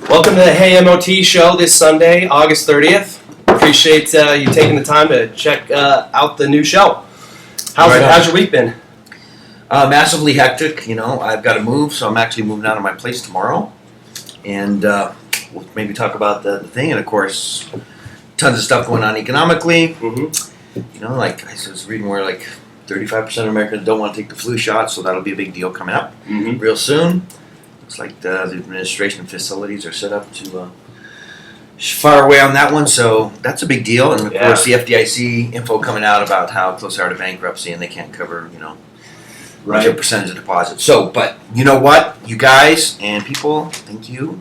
Welcome to the Hey MOT Show this Sunday, August 30th. Appreciate you taking the time to check out the new show. How's your week been? Massively hectic. I've got to move, so I'm actually moving out of my place tomorrow. And we'll maybe talk about the thing. And, of course, tons of stuff going on economically. Mm-hmm. Like I was reading where, 35% of Americans don't want to take the flu shot, so that'll be a big deal coming up real soon. Looks like the administration facilities are set up to far away on that one, so that's a big deal. And, of course, the FDIC info coming out about how close they are to bankruptcy and they can't cover, a percentage of deposits. So, but you know what? You guys and people, thank you.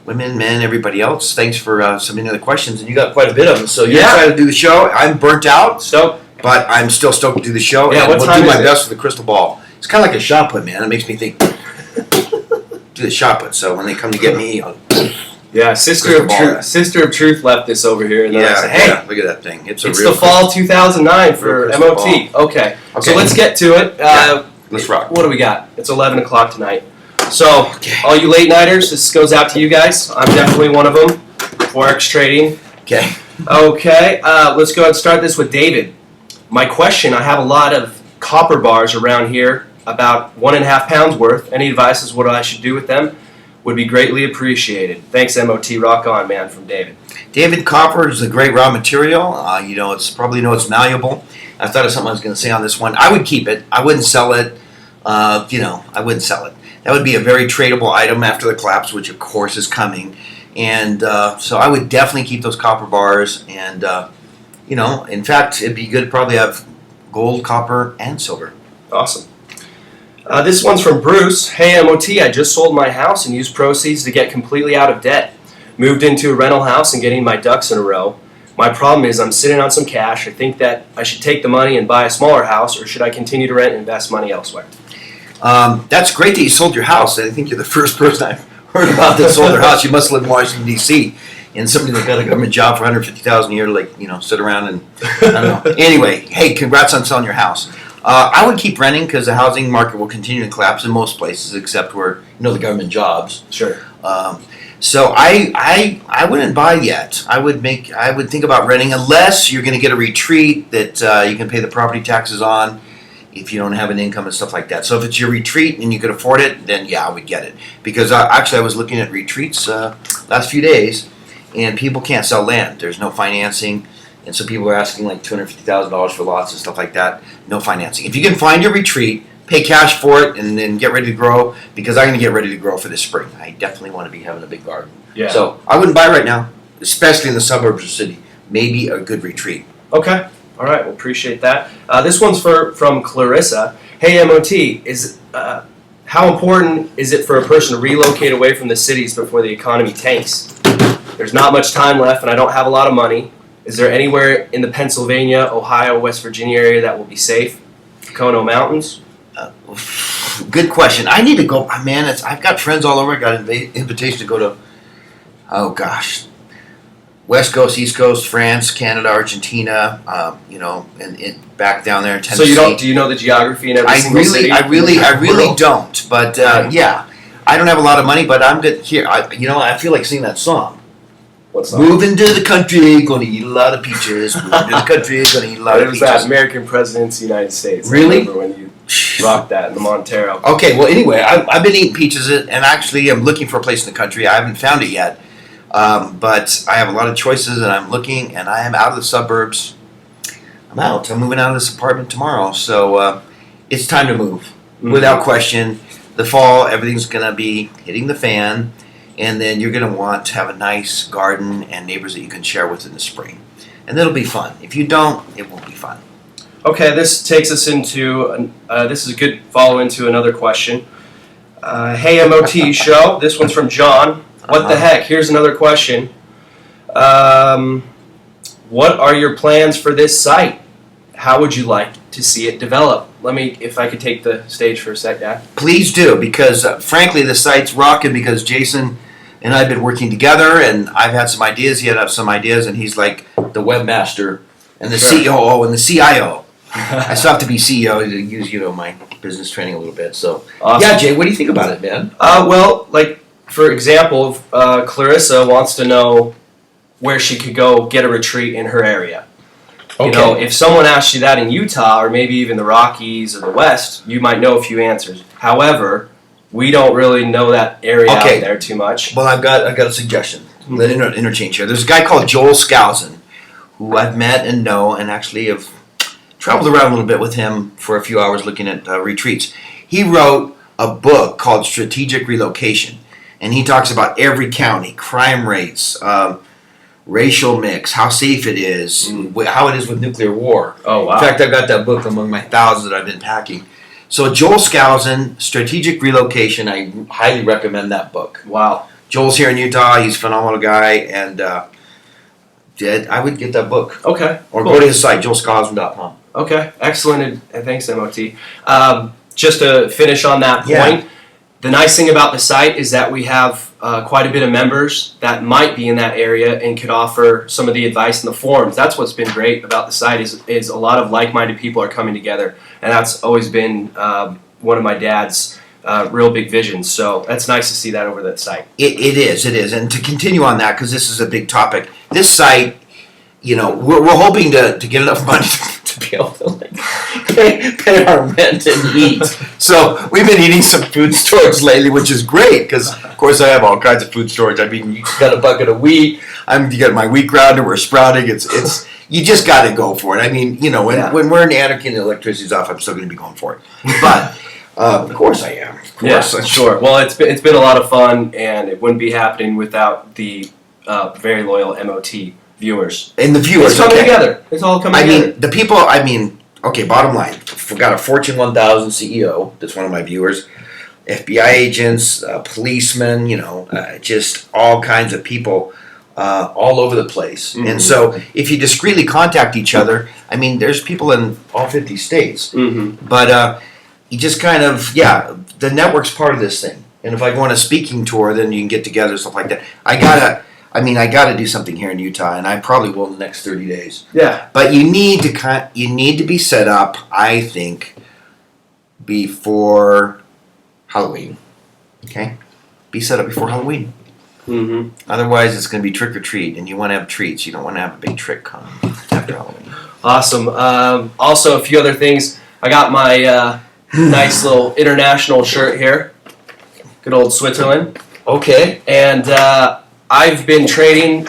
Women, men, everybody else, thanks for submitting the questions. And you got quite a bit of them, so you're excited to do the show. I'm burnt out, but I'm still stoked to do the show. Yeah, and we'll do my best with the crystal ball. It's kind of like a shot put, man. It makes me think. Do the shot put, so when they come to get me, Sister of Truth left this over here, and then I said, "Hey, look at that thing! It's the fall 2009 for MOT." Okay, so let's get to it. Let's rock. What do we got? It's 11 o'clock tonight. So, all you late nighters, this goes out to you guys. I'm definitely one of them. Forex trading. Okay. Let's go ahead and start this with David. My question: I have a lot of copper bars around here, about 1.5 pounds worth. Any advice as what I should do with them would be greatly appreciated. Thanks, MOT. Rock on, man, from David. David, copper is a great raw material. It's probably it's malleable. I thought of something I was going to say on this one. I would keep it. I wouldn't sell it. I wouldn't sell it. That would be a very tradable item after the collapse, which of course is coming. And so I would definitely keep those copper bars. And in fact, it'd be good to probably have gold, copper, and silver. Awesome. This one's from Bruce. Hey, MOT, I just sold my house and used proceeds to get completely out of debt. Moved into a rental house and getting my ducks in a row. My problem is I'm sitting on some cash. I think that I should take the money and buy a smaller house, or should I continue to rent and invest money elsewhere? That's great that you sold your house. I think you're the first person I've heard about that sold their house. You must live in Washington, D.C., and somebody that got a government job for $150,000 a year, sit around and, I don't know. Anyway, hey, congrats on selling your house. I would keep renting because the housing market will continue to collapse in most places except where, the government jobs. Sure. So I wouldn't buy yet. I would think about renting unless you're going to get a retreat that you can pay the property taxes on if you don't have an income and stuff like that. So if it's your retreat and you could afford it, then I would get it. Because actually I was looking at retreats last few days, and people can't sell land. There's no financing. And so people are asking like $250,000 for lots and stuff like that. No financing. If you can find your retreat, pay cash for it, and then get ready to grow, because I'm going to get ready to grow for this spring. I definitely want to be having a big garden. Yeah. So I wouldn't buy right now, especially in the suburbs of the city. Maybe a good retreat. Okay. All right. Well, appreciate that. This one's from Clarissa. Hey, MOT, how important is it for a person to relocate away from the cities before the economy tanks? There's not much time left, and I don't have a lot of money. Is there anywhere in the Pennsylvania, Ohio, West Virginia area that will be safe? Pocono Mountains? Good question. I need to go. Man, I've got friends all over. I got an invitation to go to, West Coast, East Coast, France, Canada, Argentina, and back down there in Tennessee. So do you know the geography in every single city? I really don't. But I don't have a lot of money, but I'm good here. I feel like singing that song. What's that? Moving to the country, gonna eat a lot of peaches. Moving to the country, gonna eat a lot of peaches. It was that American Presidents of the United States. Really? I remember when you rocked that in the Montero. Okay, well, anyway, I've been eating peaches, and actually I'm looking for a place in the country. I haven't found it yet, but I have a lot of choices, and I'm looking, and I am out of the suburbs. I'm out. I'm moving out of this apartment tomorrow, so it's time to move, without question. The fall, everything's going to be hitting the fan, and then you're going to want to have a nice garden and neighbors that you can share with in the spring. And it'll be fun. If you don't, it won't be fun. Okay, this takes us into, this is a good follow into another question. Hey MOT Show, this one's from John. What the heck? Here's another question. What are your plans for this site? How would you like to see it develop? If I could take the stage for a sec, Dad. Please do, because frankly, the site's rocking because Jason and I have been working together, and I've had some ideas, he had some ideas, and he's like the webmaster and the COO and the CIO. I still have to be CEO to use, my business training a little bit. So, awesome. Yeah, Jay, what do you think about it, man? for example, Clarissa wants to know where she could go get a retreat in her area. You know, if someone asked you that in Utah or maybe even the Rockies or the West, you might know a few answers. However, we don't really know that area out there too much. Well, I've got a suggestion. Let interchange here. There's a guy called Joel Skousen who I've met and know and actually have traveled around a little bit with him for a few hours looking at retreats. He wrote a book called Strategic Relocation, and he talks about every county, crime rates, racial mix, how safe it is, how it is with nuclear war. Oh, wow. In fact, I've got that book among my thousands that I've been packing. So Joel Skousen, Strategic Relocation, I highly recommend that book. Wow. Joel's here in Utah. He's a phenomenal guy, and I would get that book. Okay. Or go to his site, joelskousen.com. Okay, excellent, and thanks, MOT. Just to finish on that point, the nice thing about the site is that we have quite a bit of members that might be in that area and could offer some of the advice in the forums. That's what's been great about the site is a lot of like-minded people are coming together, and that's always been one of my dad's real big visions. So that's nice to see that over that site. It is. And to continue on that, because this is a big topic, this site, you know, we're hoping to get enough money to be able to pay our rent and eat. So we've been eating some food storage lately, which is great because, of course, I have all kinds of food storage. I mean, you got a bucket of wheat. You got my wheat grounder. We're sprouting. It's you just got to go for it. I mean, you know, when we're in anarchy and the electricity's off, I'm still going to be going for it. But of course I am. Of course. Yeah, sure. Well, it's been a lot of fun, and it wouldn't be happening without the very loyal MOT viewers. And the viewers. It's coming together. It's all coming together. I mean, the people, okay, bottom line. We've got a Fortune 1000 CEO that's one of my viewers, FBI agents, policemen, you know, just all kinds of people all over the place. Mm-hmm. And so if you discreetly contact each other, I mean, there's people in all 50 states. Mm-hmm. But you just kind of, the network's part of this thing. And if I go on a speaking tour, then you can get together, stuff like that. I gotta do something here in Utah, and I probably will in the next 30 days. Yeah. But you need to be set up, I think, before Halloween. Okay? Be set up before Halloween. Mm-hmm. Otherwise, it's going to be trick or treat, and you want to have treats. You don't want to have a big trick coming after Halloween. Awesome. Also, a few other things. I got my nice little international shirt here. Good old Switzerland. Okay. And I've been trading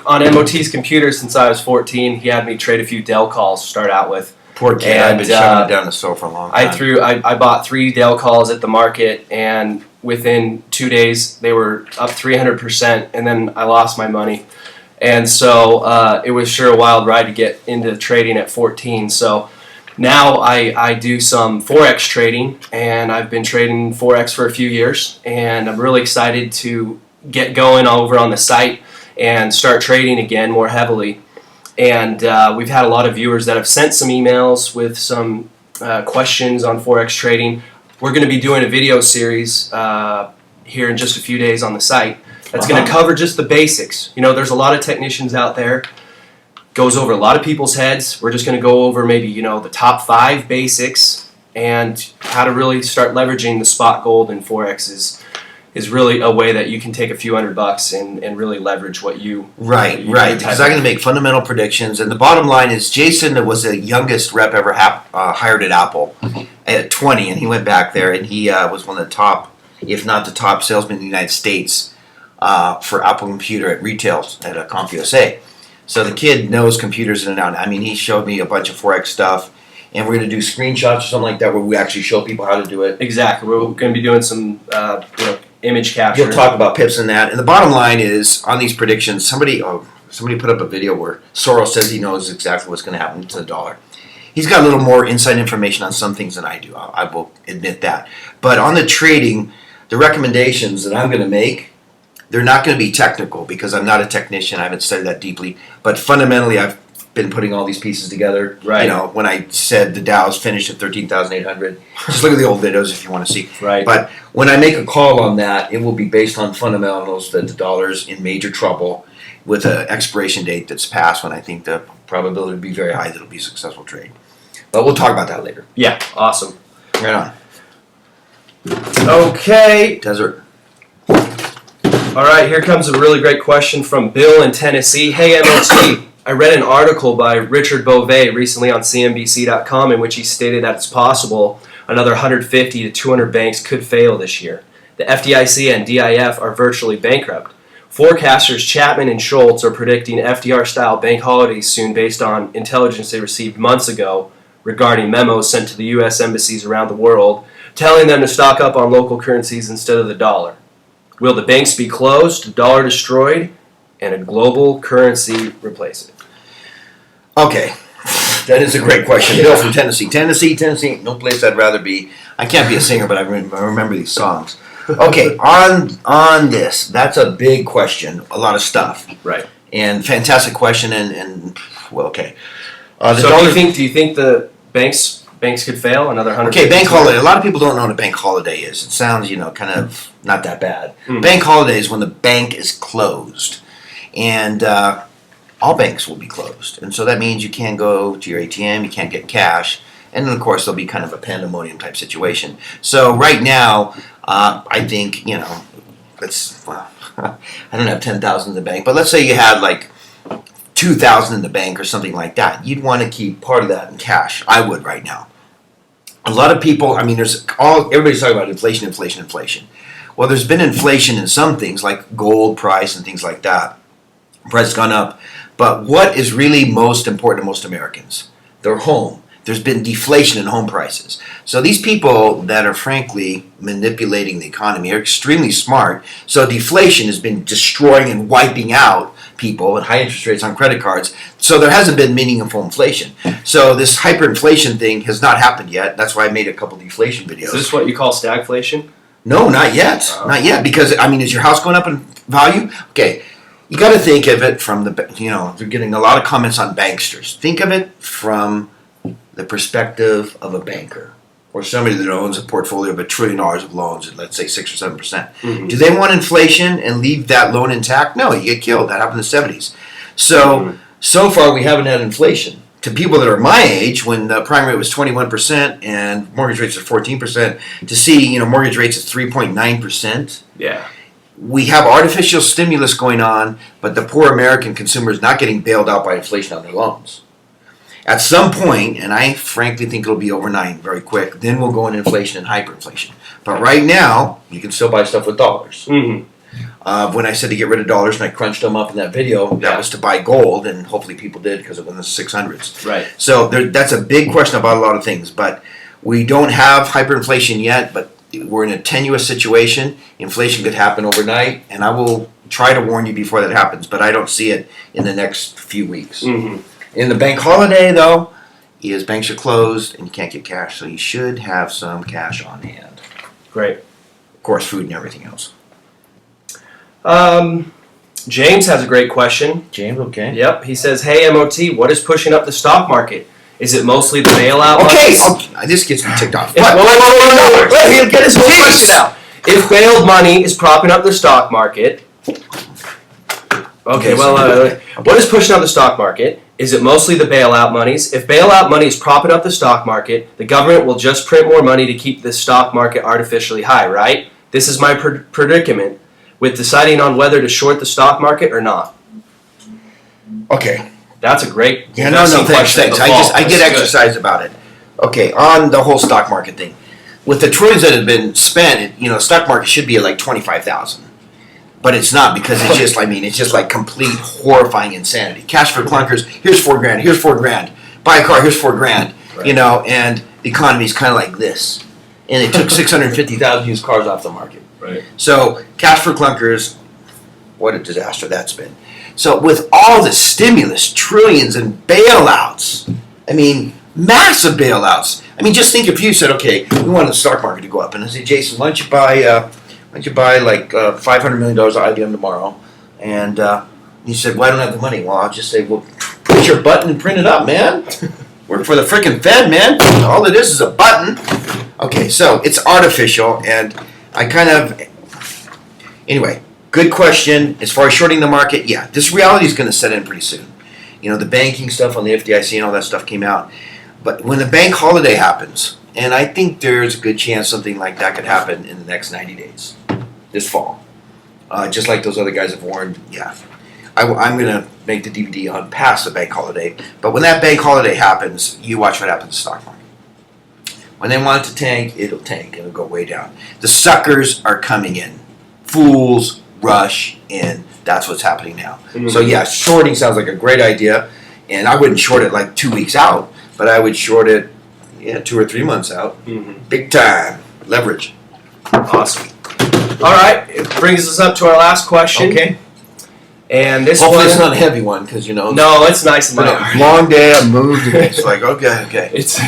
on MOT's computer since I was 14. He had me trade a few Dell calls to start out with. Poor kid. I've been shoving it down the store for a long time. I bought 3 Dell calls at the market, and within 2 days they were up 300%, and then I lost my money. And so it was sure a wild ride to get into trading at 14. So now I do some Forex trading, and I've been trading Forex for a few years, and I'm really excited to get going over on the site and start trading again more heavily. And we've had a lot of viewers that have sent some emails with some questions on Forex trading. We're going to be doing a video series here in just a few days on the site that's going to cover just the basics. You know, there's a lot of technicians out there. Goes over a lot of people's heads. We're just going to go over maybe, you know, the top 5 basics and how to really start leveraging the spot gold in Forex is really a way that you can take a few $100 and really leverage what you... Right. Because I'm going to make fundamental predictions. And the bottom line is Jason was the youngest rep ever hired at Apple at 20. And he went back there and he was one of the top, if not the top salesman in the United States for Apple Computer at retail at CompUSA. So the kid knows computers in and out. I mean, he showed me a bunch of Forex stuff. And we're going to do screenshots or something like that where we actually show people how to do it. Exactly. We're going to be doing some image capture. You'll talk about pips and that. And the bottom line is, on these predictions, somebody put up a video where Soros says he knows exactly what's going to happen to the dollar. He's got a little more inside information on some things than I do. I will admit that. But on the trading, the recommendations that I'm going to make, they're not going to be technical because I'm not a technician. I haven't studied that deeply. But fundamentally, I've been putting all these pieces together. Right. You know, when I said the Dow's finished at 13,800, just look at the old videos if you want to see. Right. But when I make a call on that, it will be based on fundamentals that the dollar's in major trouble with an expiration date that's passed when I think the probability would be very high that it'll be a successful trade. But we'll talk about that later. Yeah, awesome. Right on. Okay. Desert. All right, here comes a really great question from Bill in Tennessee. Hey, MOT, I read an article by Richard Beauvais recently on CNBC.com in which he stated that it's possible another 150 to 200 banks could fail this year. The FDIC and DIF are virtually bankrupt. Forecasters Chapman and Schultz are predicting FDR-style bank holidays soon based on intelligence they received months ago regarding memos sent to the U.S. embassies around the world telling them to stock up on local currencies instead of the dollar. Will the banks be closed, the dollar destroyed, and a global currency replace it? Okay, that is a great question. Bill from Tennessee. Tennessee, no place I'd rather be. I can't be a singer, but I remember these songs. Okay, on this, that's a big question. A lot of stuff. Right. And fantastic question. And well, okay. So do you think the banks could fail another 100? Okay, bank holiday. A lot of people don't know what a bank holiday is. It sounds, kind of not that bad. Mm. Bank holiday is when the bank is closed, and all banks will be closed, and so that means you can't go to your ATM, you can't get cash, and then of course there'll be kind of a pandemonium type situation. So right now, I think I don't have 10,000 in the bank, but let's say you had like 2,000 in the bank or something like that. You'd want to keep part of that in cash. I would right now. A lot of people, everybody's talking about inflation. Well, there's been inflation in some things like gold price and things like that. Price has gone up. But what is really most important to most Americans? Their home. There's been deflation in home prices. So these people that are frankly manipulating the economy are extremely smart. So deflation has been destroying and wiping out people and high interest rates on credit cards. So there hasn't been meaningful inflation. So this hyperinflation thing has not happened yet. That's why I made a couple deflation videos. Is this what you call stagflation? No, not yet. Not yet. Because, is your house going up in value? Okay. You got to think of it from they're getting a lot of comments on banksters. Think of it from the perspective of a banker or somebody that owns a portfolio of $1 trillion of loans at, let's say, 6 or 7%. Mm-hmm. Do they want inflation and leave that loan intact? No, you get killed. That happened in the 70s. So far we haven't had inflation. To people that are my age, when the prime rate was 21% and mortgage rates are 14%, to see mortgage rates at 3.9%. Yeah. We have artificial stimulus going on, but the poor American consumer is not getting bailed out by inflation on their loans. At some point, and I frankly think it'll be overnight, very quick, then we'll go into inflation and hyperinflation. But right now, you can still buy stuff with dollars. Mm-hmm. When I said to get rid of dollars and I crunched them up in that video, that was to buy gold, and hopefully people did because it was in the 600s. Right. So that's a big question about a lot of things, but we don't have hyperinflation yet, but we're in a tenuous situation. Inflation could happen overnight, and I will try to warn you before that happens, but I don't see it in the next few weeks. Mm-hmm. In the bank holiday, though, is banks are closed and you can't get cash, so you should have some cash on hand. Great. Of course, food and everything else. James has a great question. James, okay. Yep. He says, hey, MOT, what is pushing up the stock market? Is it mostly the bailout? Okay, this gets me ticked off. Whoa. He'll get his whole question out. If bailed money is propping up the stock market... Okay, what is pushing up the stock market? Is it mostly the bailout monies? If bailout money is propping up the stock market, the government will just print more money to keep the stock market artificially high, right? This is my predicament with deciding on whether to short the stock market or not. Okay. That's a great thanks. I get exercise about it. Okay, on the whole stock market thing. With the trillions that have been spent, stock market should be at like 25,000. But it's not, because it's just like complete horrifying insanity. Cash for clunkers, here's $4,000, here's $4,000. Buy a car, here's $4,000. Right. And the economy's kind of like this. And they took 650,000 used cars off the market. Right. So cash for clunkers, what a disaster that's been. So with all the stimulus, trillions and bailouts, massive bailouts. Just think if you said, okay, we want the stock market to go up, and I say, Jason, why don't you buy like $500 million of IBM tomorrow? And he said, well, I don't have the money. Well, I'll just say, well, push your button and print it up, man. Work for the freaking Fed, man. All it is a button. Okay, so it's artificial, and anyway, good question. As far as shorting the market, yeah, this reality is going to set in pretty soon. The banking stuff on the FDIC and all that stuff came out. But when the bank holiday happens, and I think there's a good chance something like that could happen in the next 90 days, this fall. just like those other guys have warned. Yeah, I'm going to make the DVD on past the bank holiday. But when that bank holiday happens, you watch what happens to the stock market. When they want it to tank, it'll tank. It'll go way down. The suckers are coming in. Fools rush in. That's what's happening now. Mm-hmm. So yeah, shorting sounds like a great idea. And I wouldn't short it like 2 weeks out, but I would short it 2 or 3 months out. Mm-hmm. Big time. Leverage. Awesome. All right. It brings us up to our last question. Okay. And this hopefully one, it's not a heavy one, because No, it's nice and light. Long day, I moved, and it's like, okay. It's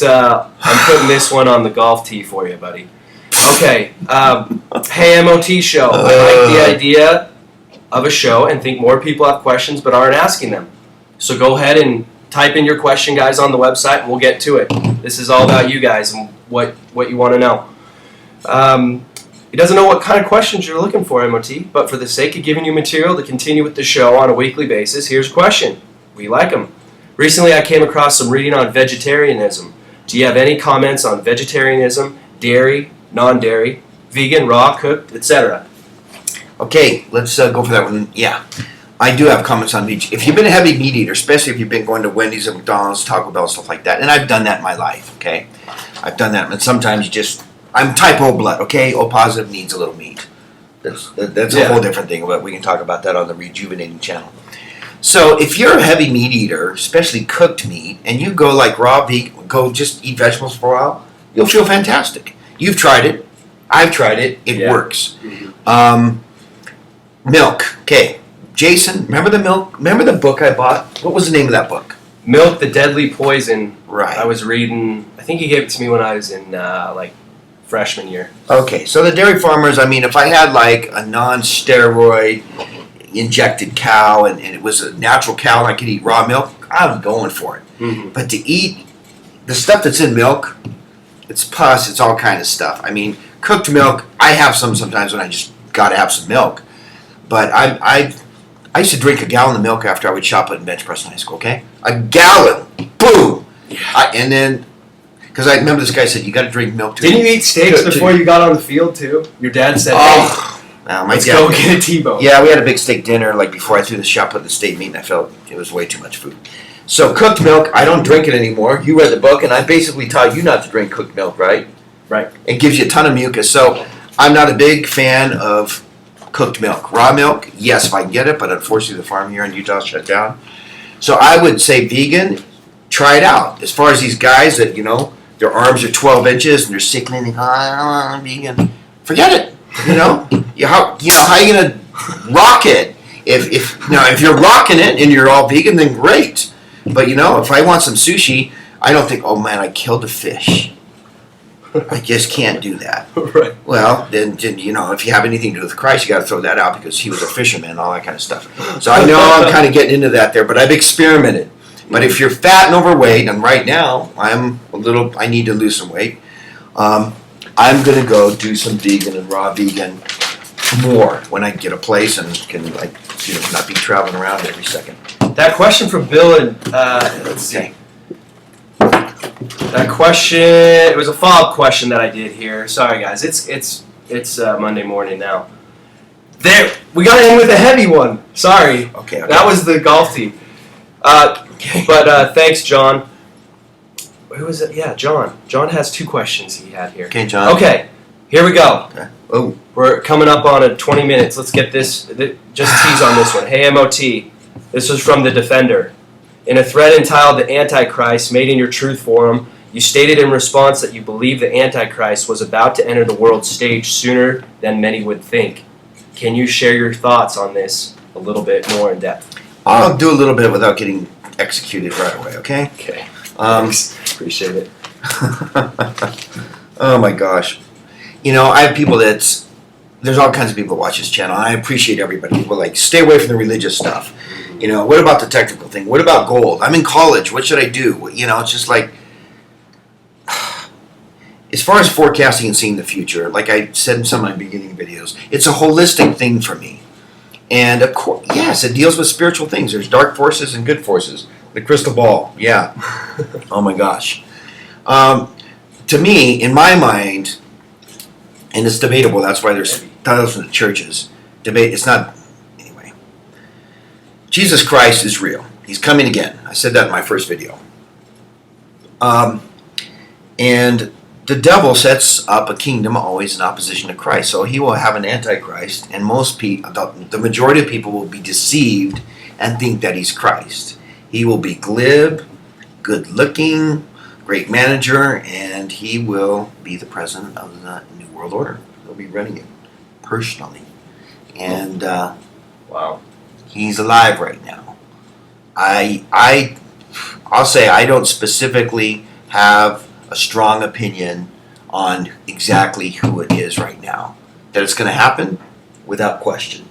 I'm putting this one on the golf tee for you, buddy. Okay. Hey, MOT Show. I like the idea of a show and think more people have questions but aren't asking them. So go ahead and type in your question, guys, on the website, and we'll get to it. This is all about you guys and what you want to know. He doesn't know what kind of questions you're looking for, MOT, but for the sake of giving you material to continue with the show on a weekly basis, here's a question. We like them. Recently, I came across some reading on vegetarianism. Do you have any comments on vegetarianism, dairy, non-dairy, vegan, raw, cooked, etc.? Okay, let's go for that one. Yeah, I do have comments on meat. If you've been a heavy meat eater, especially if you've been going to Wendy's and McDonald's, Taco Bell, stuff like that, and I've done that in my life, okay? I've done that, and sometimes I'm type O blood, okay? O positive needs a little meat. That's a whole different thing, but we can talk about that on the Rejuvenating channel. So if you're a heavy meat eater, especially cooked meat, and you go like raw vegan, go just eat vegetables for a while, you'll feel fantastic. You've tried it. I've tried it. It works. Mm-hmm. Milk. Okay. Jason, remember the milk? Remember the book I bought? What was the name of that book? Milk, the Deadly Poison. Right. I was reading, I think he gave it to me when I was in freshman year. Okay. So the dairy farmers, I mean, if I had like a non-steroid injected cow and it was a natural cow and I could eat raw milk, I was going for it. Mm-hmm. But to eat the stuff that's in milk, it's pus, it's all kind of stuff. I mean, cooked milk, I have some sometimes when I just got to have some milk. But I used to drink a gallon of milk after I would shop at bench press in high school, okay? A gallon! Boom! Yeah. And then, because I remember this guy said, you got to drink milk too. Didn't you eat steaks before you got on the field too? Your dad said, let's go get a T-bone. Yeah, we had a big steak dinner like before I threw the shop at the state meet, and I felt it was way too much food. So cooked milk, I don't drink it anymore. You read the book, and I basically taught you not to drink cooked milk, right? Right. It gives you a ton of mucus. So I'm not a big fan of cooked milk. Raw milk, yes, if I can get it, but unfortunately the farm here in Utah shut down. So I would say vegan, try it out. As far as these guys that, their arms are 12 inches and they're sickly and they go, I'm vegan, forget it. How are you going to rock it? If you're rocking it and you're all vegan, then great. But, if I want some sushi, I don't think, oh man, I killed a fish. I just can't do that. Right. Well, then, if you have anything to do with Christ, you got to throw that out because he was a fisherman and all that kind of stuff. So I know I'm kind of getting into that there, but I've experimented. But if you're fat and overweight, and right now I need to lose some weight, I'm going to go do some vegan and raw vegan more when I get a place and can not be traveling around every second. That question from Bill, and let's see. That question, it was a follow-up question that I did here. Sorry guys, it's Monday morning now. We got to end with a heavy one. Sorry. Okay. That was the golf tee. But thanks, John. Who was it? Yeah, John. John has 2 questions he had here. Okay, John. Okay, here we go. Okay. Oh. We're coming up on 20 minutes. Let's get this, just tease on this one. Hey, MOT. This was from The Defender. In a thread entitled The Antichrist, made in your Truth Forum, you stated in response that you believe the Antichrist was about to enter the world stage sooner than many would think. Can you share your thoughts on this a little bit more in depth? I'll do a little bit without getting executed right away, okay? Okay. Appreciate it. Oh my gosh. I have people there's all kinds of people that watch this channel. I appreciate everybody. People stay away from the religious stuff. What about the technical thing? What about gold? I'm in college. What should I do? It's just like, as far as forecasting and seeing the future, like I said in some of my beginning videos, it's a holistic thing for me. And of course, yes, it deals with spiritual things. There's dark forces and good forces. The crystal ball, yeah. Oh my gosh. To me, in my mind, and it's debatable, that's why there's thousands of churches debate. It's not anyway. Jesus Christ is real. He's coming again. I said that in my first video. And the devil sets up a kingdom always in opposition to Christ. So he will have an antichrist, and most people, the majority of people will be deceived and think that he's Christ. He will be glib, good-looking, great manager, and he will be the president of the New World Order. He'll be running it personally. And Wow. he's alive right now. I'll say I don't specifically have a strong opinion on exactly who it is right now. That it's going to happen, without question.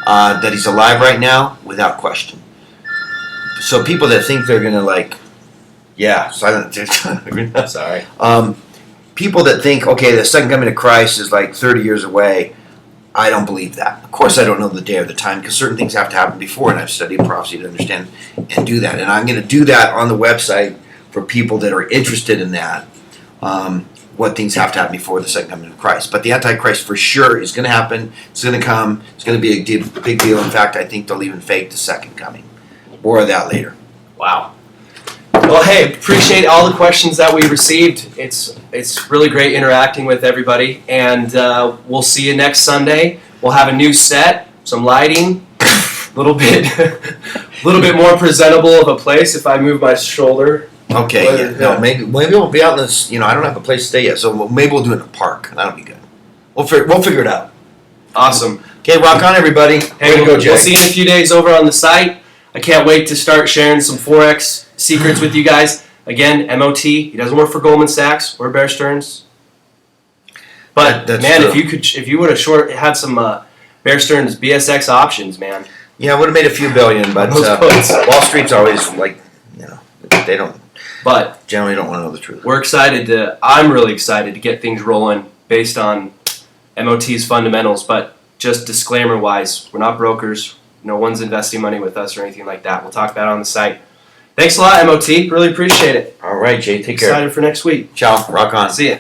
That he's alive right now, without question. So people that think they're going to silent. Sorry. People that think, okay, the second coming of Christ is like 30 years away, I don't believe that. Of course, I don't know the day or the time because certain things have to happen before, and I've studied prophecy to understand and do that. And I'm going to do that on the website for people that are interested in that, what things have to happen before the second coming of Christ. But the Antichrist for sure is going to happen. It's going to come. It's going to be a big deal. In fact, I think they'll even fake the second coming. More of that later. Wow. Well, hey, appreciate all the questions that we received. It's really great interacting with everybody, and we'll see you next Sunday. We'll have a new set, some lighting, a little bit more presentable of a place if I move my shoulder. Okay, no, maybe we'll be out in this. I don't have a place to stay yet, so maybe we'll do it in a park. That'll be good. We'll figure it out. Awesome. Okay, rock on, everybody. Hey, we'll see you in a few days over on the site. I can't wait to start sharing some Forex secrets with you guys. Again, MOT. He doesn't work for Goldman Sachs or Bear Stearns. But That's man, true. if you would have had some Bear Stearns BSX options, man. Yeah, I would have made a few billion, but Wall Street's always they don't. But Generally don't want to know the truth. I'm really excited to get things rolling based on MOT's fundamentals. But just disclaimer-wise, we're not brokers. No one's investing money with us or anything like that. We'll talk about it on the site. Thanks a lot, MOT. Really appreciate it. All right, Jay, take care. Excited for next week. Ciao. Rock on. See ya.